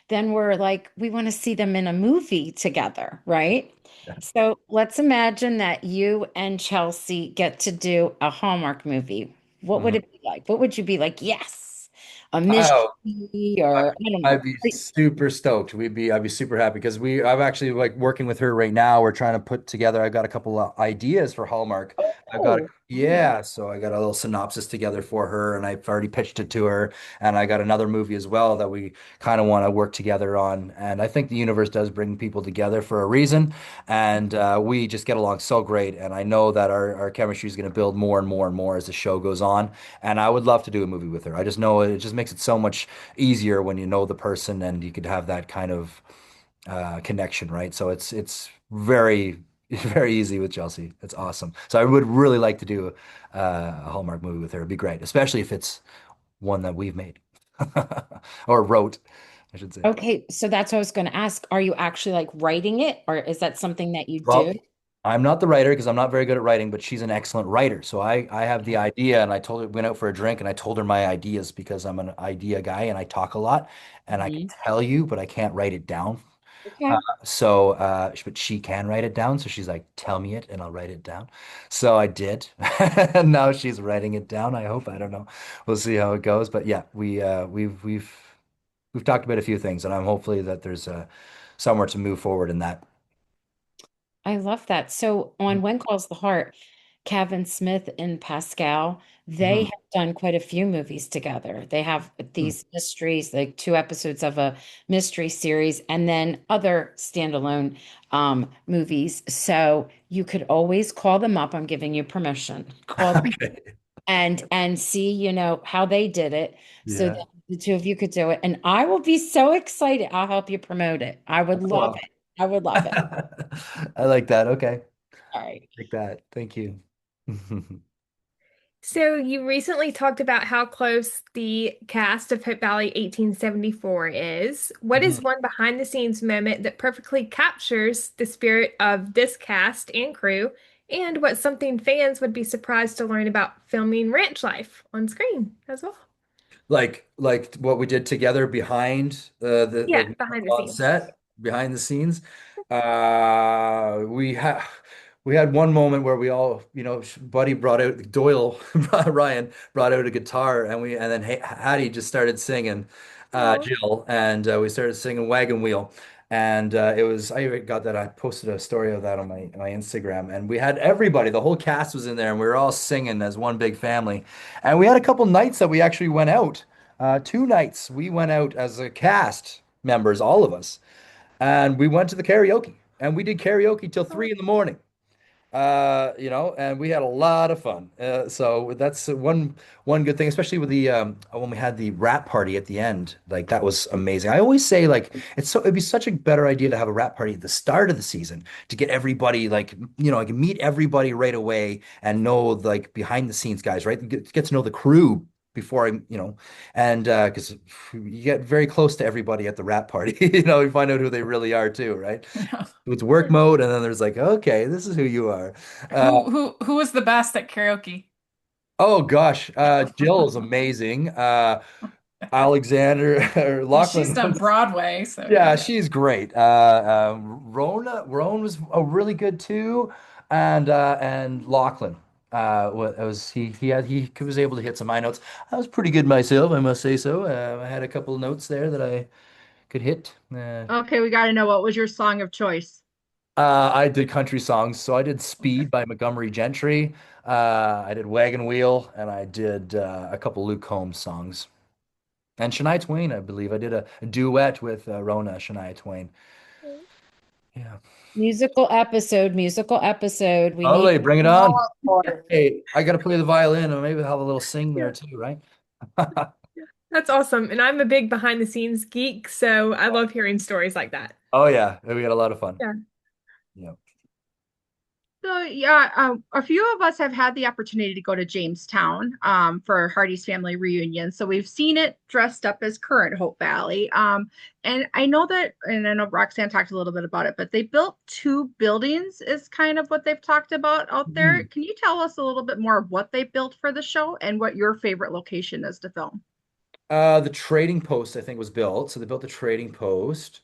then we're like, we want to see them in a movie together, right? Yeah. So let's imagine that you and Chelsea get to do a Hallmark movie. What would Mhm. it be like? What would you be like? Yes, a Oh, mystery, or I don't I'd know. be super stoked. I'd be super happy because I'm actually like working with her right now. We're trying to put together, I've got a couple of ideas for Hallmark. Oh, Yeah, so I got a little synopsis together for her and I've already pitched it to her. And I got another movie as well that we kind of want to work together on. And I think the universe does bring people together for a reason. And we just get along so great. And I know that our chemistry is going to build more and more and more as the show goes on. And I would love to do a movie with her. I just know it just makes it so much easier when you know the person and you could have that kind of connection, right? So it's very very easy with Chelsea. It's awesome. So I would really like to do a Hallmark movie with her. It'd be great, especially if it's one that we've made or wrote, I should say. okay. So that's what I was going to ask. Are you actually like writing it, or is that something that you Well, do? I'm not the writer because I'm not very good at writing, but she's an excellent writer. So I have the idea, and I told her, went out for a drink, and I told her my ideas because I'm an idea guy and I talk a lot, and I can Mhm. tell you, but I can't write it down. Okay. But she can write it down. So she's like, tell me it and I'll write it down. So I did. And now she's writing it down. I hope. I don't know. We'll see how it goes. But yeah, we've talked about a few things and I'm hopefully that there's somewhere to move forward in that. I love that. So on When Calls the Heart, Kevin Smith and Pascal, they Mhm. have done quite a few movies together. They have Mhm. these mysteries, like 2 episodes of a mystery series, and then other standalone movies. So you could always call them up. I'm giving you permission. Call them Okay. and see, how they did it. So Yeah. that the two of you could do it. And I will be so excited. I'll help you promote it. I would love Cool. it. I would love it. I like that. Okay. All right. Like that. Thank you. So you recently talked about how close the cast of Hope Valley 1874 is. What is Mhm. one behind the scenes moment that perfectly captures the spirit of this cast and crew? And what's something fans would be surprised to learn about filming ranch life on screen as well? Like what we did together behind the Yeah, like behind the on scenes. set, behind the scenes. We had one moment where we all, Buddy brought out Doyle, Ryan brought out a guitar, and then Hattie just started singing, Oh, Jill, and we started singing Wagon Wheel. And it was I got that I posted a story of that on my Instagram, and we had everybody, the whole cast was in there, and we were all singing as one big family. And we had a couple nights that we actually went out. 2 nights we went out as a cast members, all of us, and we went to the karaoke and we did karaoke till 3 in the morning. And we had a lot of fun. So that's one good thing, especially with the when we had the rap party at the end. Like that was amazing. I always say like it'd be such a better idea to have a rap party at the start of the season to get everybody like I can meet everybody right away and know like behind the scenes guys, right? Get to know the crew before and because you get very close to everybody at the rap party, you find out who they really are too, right? yeah. It's work mode, and then there's like, okay, this is who you are. Uh, Who was the best at karaoke? oh gosh, Jill is amazing. Alexander or Well, she's Lachlan, done Broadway, so yeah, yeah. she's great. Roan was really good too, and Lachlan. What was he was able to hit some high notes. I was pretty good myself, I must say so. I had a couple of notes there that I could hit. Okay, we got to know what was your song of choice? I did country songs. So I did Speed by Montgomery Gentry. I did Wagon Wheel, and I did a couple Luke Combs songs. And Shania Twain, I believe. I did a duet with Rona, Shania Twain. Yeah. Musical episode. We need Totally, bring it on. more for. Hey, I got to play the violin, and maybe have a little sing there Yeah. too, right? That's awesome. And I'm a big behind the scenes geek, so I love hearing stories like that. Oh yeah, we had a lot of fun. Yeah. Yeah. So yeah, a few of us have had the opportunity to go to Jamestown for Hardy's family reunion. So we've seen it dressed up as current Hope Valley. And I know that, and I know Roxanne talked a little bit about it, but they built two buildings is kind of what they've talked about out there. Mhm. Can you tell us a little bit more of what they built for the show and what your favorite location is to film? The trading post, I think, was built. So they built the trading post,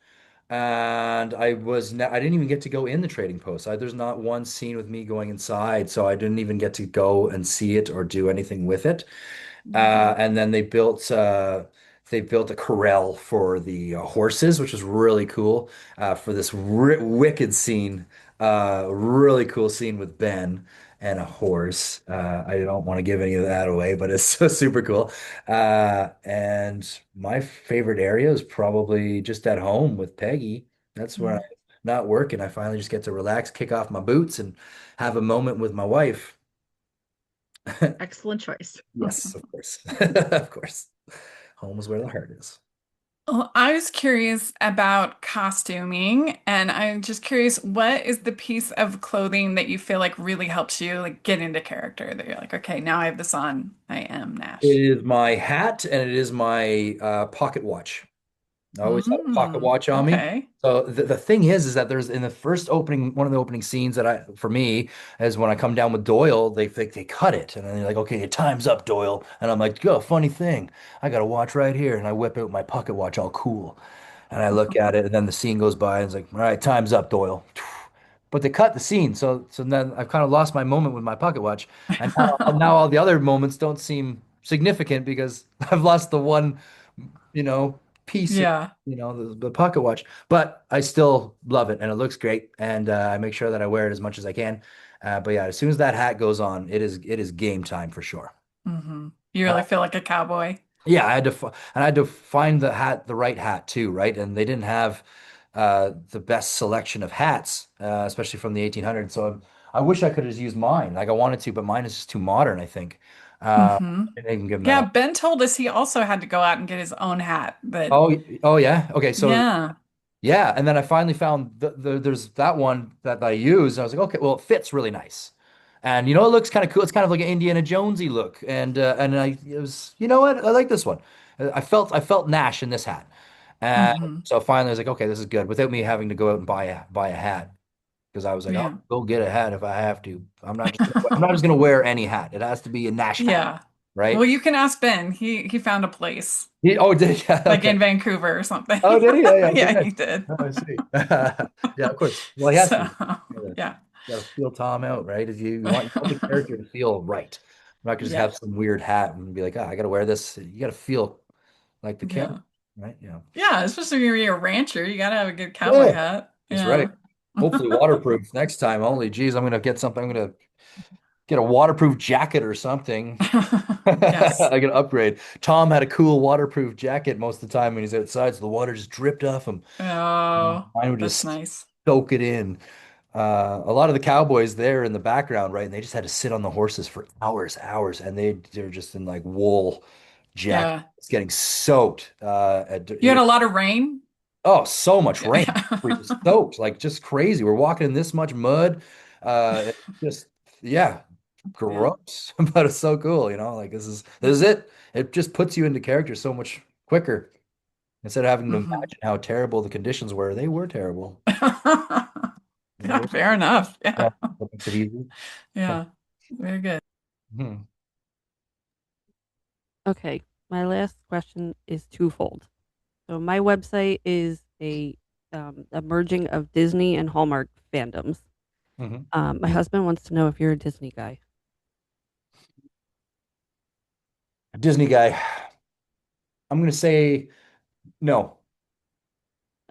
and I didn't even get to go in the trading post. There's not one scene with me going inside, so I didn't even get to go and see it or do anything with it. And then they built a corral for the horses, which was really cool for this ri wicked scene. Really cool scene with Ben and a horse. I don't want to give any of that away, but it's so super cool. And my favorite area is probably just at home with Peggy. That's where I'm not working. I finally just get to relax, kick off my boots, and have a moment with my wife. Excellent choice. Yes, of course. Of course. Home is where the heart is. Well, I was curious about costuming, and I'm just curious, what is the piece of clothing that you feel like really helps you like get into character? That you're like, okay, now I have this on. I am It Nash. is my hat and it is my pocket watch. I always have a pocket watch on me. Okay. So the thing is that there's in the first opening, one of the opening scenes that for me, is when I come down with Doyle, they cut it. And then they're like, okay, your time's up, Doyle. And I'm like, yo, funny thing. I got a watch right here. And I whip out my pocket watch all cool. And I look at it and then the scene goes by and it's like, all right, time's up, Doyle. But they cut the scene. So then I've kind of lost my moment with my pocket watch. And now all the other moments don't seem significant because I've lost the one, piece of, Yeah. the pocket watch. But I still love it and it looks great. And I make sure that I wear it as much as I can. But yeah, as soon as that hat goes on, it is game time for sure. You Uh, really feel like a cowboy. yeah, I had to find the right hat too, right? And they didn't have the best selection of hats, especially from the 1800s. So I wish I could have used mine. Like I wanted to, but mine is just too modern, I think. hmm I didn't give them that Yeah, up. Ben told us he also had to go out and get his own hat, but Oh yeah. Okay, so yeah. yeah, and then I finally found there's that one that I use. And I was like, okay, well, it fits really nice, and it looks kind of cool. It's kind of like an Indiana Jonesy look, and it was, what, I like this one. I felt Nash in this hat, and hmm so finally I was like, okay, this is good, without me having to go out and buy a hat because I was like, Yeah. I'll go get a hat if I have to. I'm not just gonna wear any hat. It has to be a Nash hat, Yeah. Well, right? you can ask Ben. He found a place Oh, did yeah, like okay. in Vancouver or something. Oh, did he? Oh, yeah, okay, Yeah, good. he did. Oh, I see. Yeah, of course. Well, he has So, to. You yeah. gotta feel Tom out, right? If you want the character to feel right. I'm not gonna just Yeah. have some weird hat and be like, I gotta wear this. You gotta feel like the character, Yeah. right? Yeah. Yeah, especially when you're a rancher, you gotta have a good cowboy Yeah, hat. that's right. Yeah. Hopefully waterproof next time only. Geez, I'm gonna get something. I'm gonna get a waterproof jacket or something. Yes. I can upgrade. Tom had a cool waterproof jacket most of the time when he's outside, so the water just dripped off him. Oh, Mine would that's just nice. soak it in. A lot of the cowboys there in the background, right? And they just had to sit on the horses for hours, hours, and they're just in like wool jackets, Yeah. getting soaked. You had a lot of rain? Oh, so much rain. We were Yeah. soaked, like just crazy. We're walking in this much mud. It's just yeah, Yeah. gross, but it's so cool. Like this is it. It just puts you into character so much quicker instead of having to hmm imagine how terrible the conditions were. They were terrible. They Yeah, were. fair enough. Yeah, Yeah. that makes it easy. Yeah. Very good. Hmm. Okay, my last question is twofold. So my website is a merging of Disney and Hallmark fandoms. Hmm. My husband wants to know if you're a Disney guy. Disney guy. I'm gonna say no.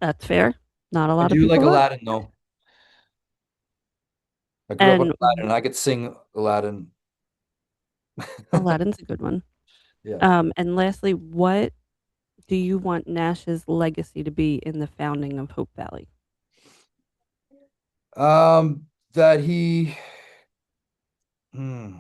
That's fair. Not a I lot of do like people are. Aladdin though. I grew up on And Aladdin. I could sing Aladdin. Aladdin's a good one. Yeah. And lastly, what do you want Nash's legacy to be in the founding of Hope Valley? That he, hmm,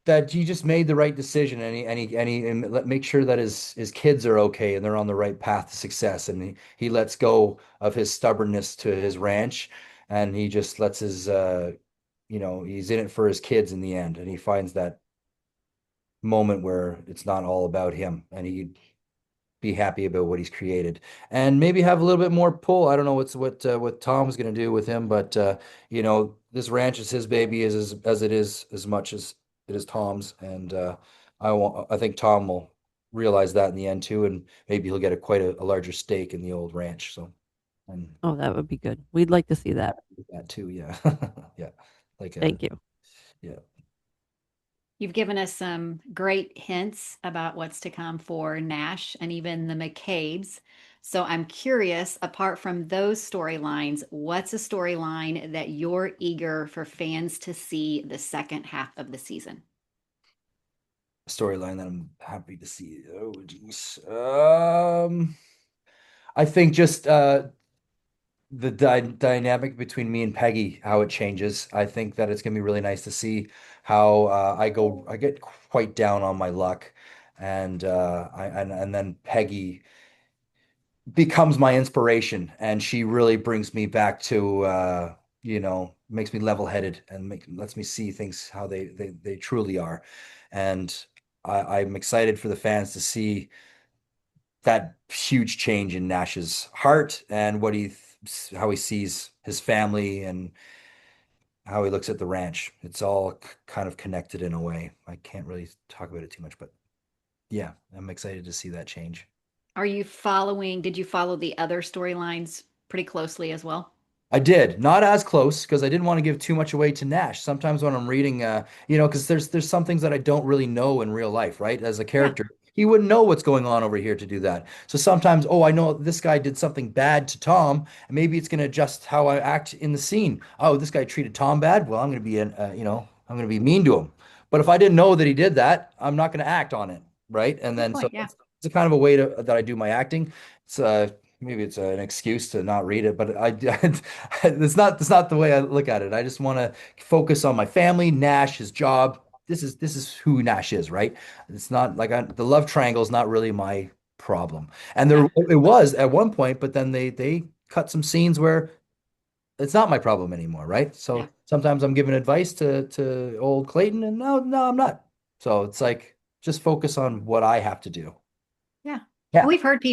that he just made the right decision, and make sure that his kids are okay and they're on the right path to success, and he lets go of his stubbornness to his ranch, and he just lets his he's in it for his kids in the end, and he finds that moment where it's not all about him, and he be happy about what he's created, and maybe have a little bit more pull. I don't know what Tom's going to do with him, but this ranch is his baby as it is as much as it is Tom's, and I think Tom will realize that in the end too, and maybe he'll get quite a larger stake in the old ranch. So, and Oh, that would be good. We'd like to see that. that too, yeah, yeah, like Thank you. yeah. You've given us some great hints about what's to come for Nash and even the McCabe's. So I'm curious, apart from those storylines, what's a storyline that you're eager for fans to see the second half of the season? Storyline that I'm happy to see. Oh, geez. I think just the dynamic between me and Peggy, how it changes. I think that it's gonna be really nice to see how I get quite down on my luck, and and then Peggy becomes my inspiration, and she really brings me back to makes me level-headed and lets me see things how they truly are, and I'm excited for the fans to see that huge change in Nash's heart and how he sees his family and how he looks at the ranch. It's all kind of connected in a way. I can't really talk about it too much, but yeah, I'm excited to see that change. Did you follow the other storylines pretty closely as well? I did, not as close because I didn't want to give too much away to Nash. Sometimes when I'm reading, because there's some things that I don't really know in real life, right? As a Yeah. character, he wouldn't know what's going on over here to do that. So sometimes, oh, I know this guy did something bad to Tom, and maybe it's going to adjust how I act in the scene. Oh, this guy treated Tom bad. Well, I'm going to be mean to him. But if I didn't know that he did that, I'm not going to act on it, right? And Good then so point. Yeah. it's a kind of a way that I do my acting. It's maybe it's an excuse to not read it, but it's not the way I look at it. I just want to focus on my family, Nash, his job. This is who Nash is, right? It's not like the love triangle is not really my problem. And Yeah. it was at one point, but then they cut some scenes where it's not my problem anymore, right? Yeah. So sometimes I'm giving advice to old Clayton, and no, I'm not. So it's like just focus on what I have to do. Yeah. Yeah. We've heard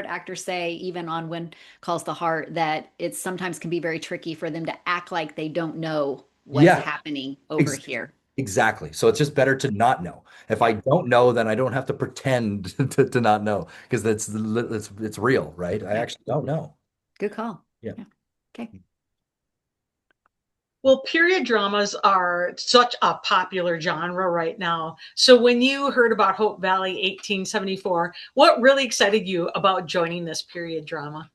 actors say, even on When Calls the Heart, that it sometimes can be very tricky for them to act like they don't know what's Yeah. happening over Ex here. exactly. So it's just better to not know. If I Yeah. don't know, then I don't have to pretend to not know because it's real, right? I Yeah. actually don't know. Good call. Yeah. Yeah. Okay. Well, period dramas are such a popular genre right now. So when you heard about Hope Valley 1874, what really excited you about joining this period drama?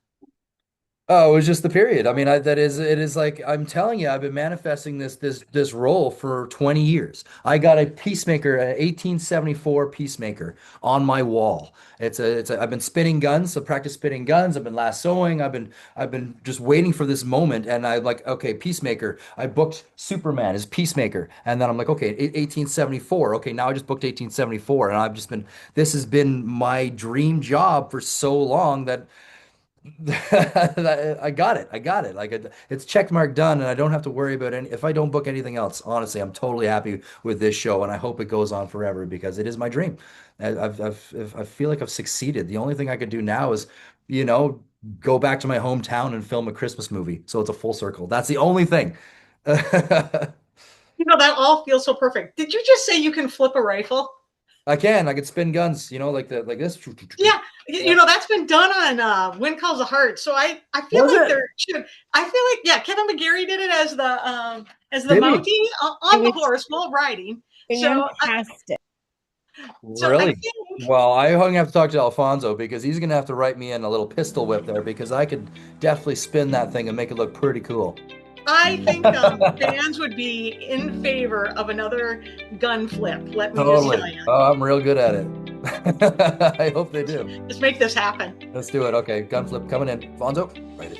Oh, it was just the period. I mean, it is like I'm telling you, I've been manifesting this role for 20 years. I got a peacemaker, an 1874 peacemaker on my wall. I've been spinning guns, so practice spinning guns. I've been lassoing. I've been just waiting for this moment, and I'm like, okay, peacemaker. I booked Superman as peacemaker, and then I'm like, okay, 1874. Okay, now I just booked 1874, and this has been my dream job for so long that. I got it. I got it. Like it's check mark done, and I don't have to worry about any. If I don't book anything else, honestly, I'm totally happy with this show, and I hope it goes on forever because it is my dream. I feel like I've succeeded. The only thing I could do now is, you know, go back to my hometown and film a Christmas movie. So it's a full circle. That's the only thing. You know, that all feels so perfect. Did you just say you can flip a rifle? I can. I could spin guns. Like this. Yeah, you know that's been done on Wind Calls the Heart. So I feel Was like it? there should. I feel like yeah, Kevin McGarry did it as the Did he? Mountie It on the was horse while riding. So fantastic. I Really? think Well, I'm going to have to talk to Alfonso because he's going to have to write me in a little pistol whip there because I could definitely spin that thing and make it look pretty cool. I think fans would be in favor of another gun flip. Let me just Totally. tell you. Oh, I'm real good at it. I hope they do. Let's make this happen. Let's do it. Okay, gun flip coming in. Fonzo, write it.